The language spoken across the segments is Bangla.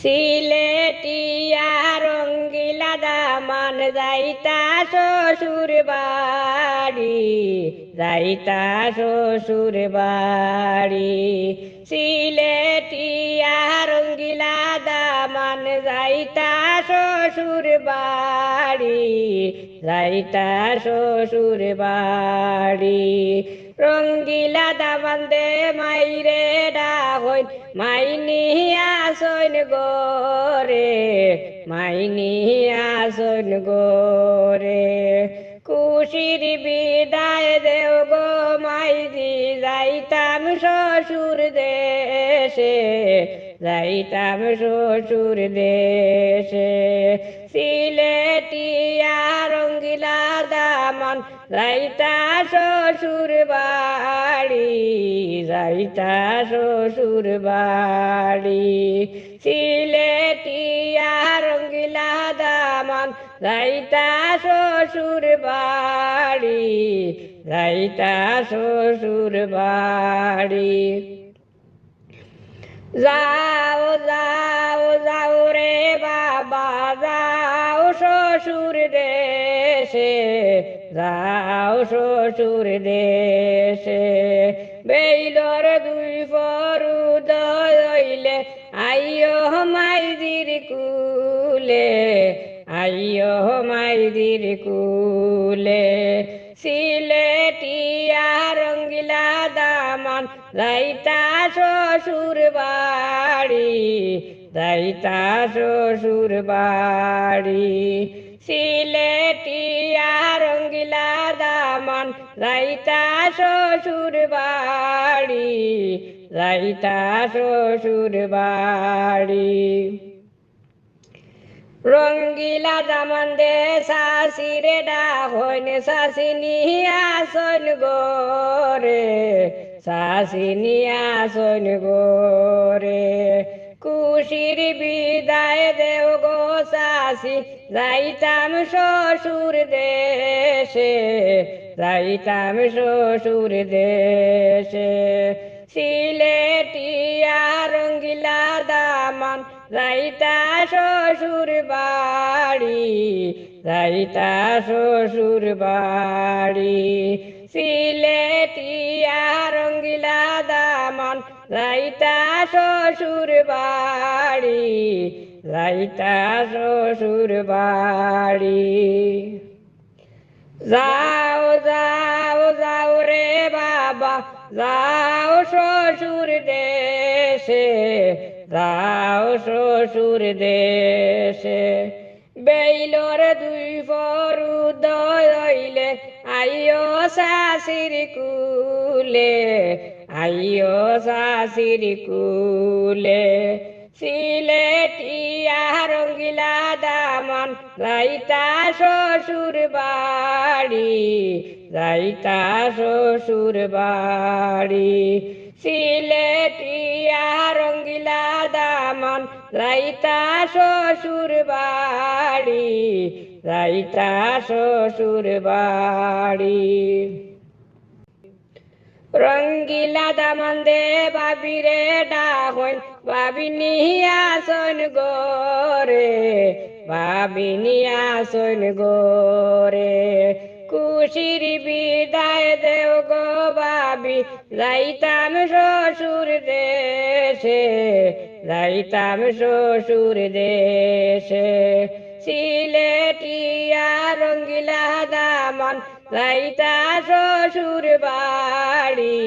সিলেটিয়া রঙ্গিলা দামান যাইতা শ্বশুর বাড়ি, যাইতা শ্বশুর বাড়ি। সিলেটিয়া রঙ্গিলা দামান যাইতা শ্বশুর বাড়ি, যাইতা শ্বশুর বাড়ি। রঙ্গিলা দামান দে মাইরে ডাহইন মাইনি আসন গোরে, মাইনি আসন গোরে। খুশির বিদায় দেও গো মাইজি যাইতাম শ্বশুর দেশে, যাইতাম শ্বশুর দেশে। সিলেটিয়া রঙ্গিলা দামান যাইতা শ্বশুর বাড়ি, যাইতা শ্বশুর বাড়ি। সিলেটিয়া রঙ্গিলা দামান যাইতা শ্বশুর বাড়ি, যাইতা শ্বশুর বাড়ি। যাও যাও যাও রে বাবা যাও শ্বশুর দেশে, যাও শ্বশুর দেশে। বেইলর দুই ফরুদয় হইলে আইয়ো মাইদির কুলে, আইয়ো মাইদির কুলে। সিলেটিয়া রঙ্গিলা দামান যাইতা শ্বশুর বাড়ি, যাইতা শ্বশুর বাড়ি। সিলেটিয়া রঙ্গিলা দামান যাইতা শ্বশুর বাড়ি, যাইতা শ্বশুর বাড়ি। রঙ্গিলা দামান দে শাশিরে ডাহইন শাশিনী আসন গোরে, শাশিনী আসন গোরে। খুশির বিদায় দেও গো শাশি যাইতাম শ্বশুর দেশে, যাইতাম শ্বশুর দেশে। সিলেটিয়া রঙ্গিলা দামান যাইতা শ্বশুর বাড়ি, যাইতা শ্বশুর বাড়ি। সিলেটিয়া রঙ্গিলা দামান যাইতা শ্বশুর বাড়ি, যাইতা শ্বশুর বাড়ি। যাও যাও যাও রে বাবা যাও শ্বশুর দেশে, যাও শ্বশুর দেশে। বেইলর দুই ফরুদয় হইলে আইয়ো শাশির কুলে, আইয়ো শাশির কুলে। সিলেটিয়া রঙ্গিলা দামান যাইতা শ্বশুর বাড়ি, যাইতা শ্বশুর বাড়ি। সিলেটিয়া রঙ্গিলা দামান যাইতা শ্বশুর বাড়ি, যাইতা শ্বশুর বাড়ি। রঙ্গিলা দামান দে বাবিরে ডাহইন বাবিনী আসন গোরে, বাবিনী আসন গোরে। খুশির বিদায় দেও গো বাবি যাইতাম শ্বশুর দেশে, যাইতাম শ্বশুর দেশে। সিলেটিয়া রঙ্গিলা দামান যাইতা শ্বশুর বাড়ি,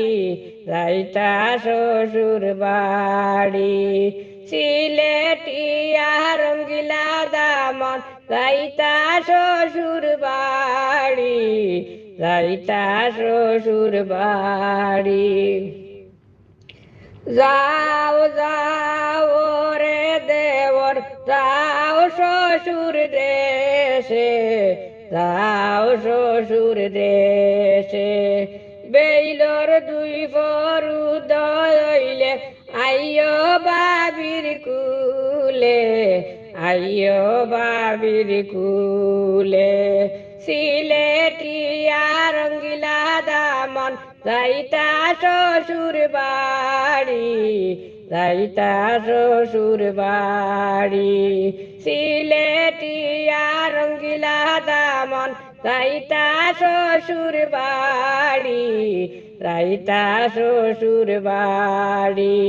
যাইতা শ্বশুর বাড়ি। সিলেটিয়া রঙ্গিলা দামান যাইতা শ্বশুর বাড়ি, যাইতা শ্বশুর বাড়ি। যাও যাও রে দেবর যাও শ্বশুর দেশে, যাও শ্বশুর দেশে। বেইলর দুই ফরুদয় হইলে আইয়ো বাবির কুলে, আইয়ো বাবির কুলে। সিলেটিয়া রঙ্গিলা দামান যাইতা শ্বশুর বাড়ি, রাইতা শ্বশুর বাড়ি সিলেটিয়া রঙ্গিলা দামন রাইতা শ্বশুর বাড়ি রাইতা শ্বশুর বাড়ি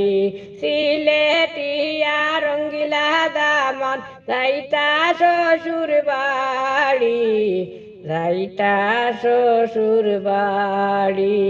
সিলেটিয়া রঙ্গিলা দামন রাইতা শ্বশুর বাড়ি রাইতা শ্বশুর বাড়ি।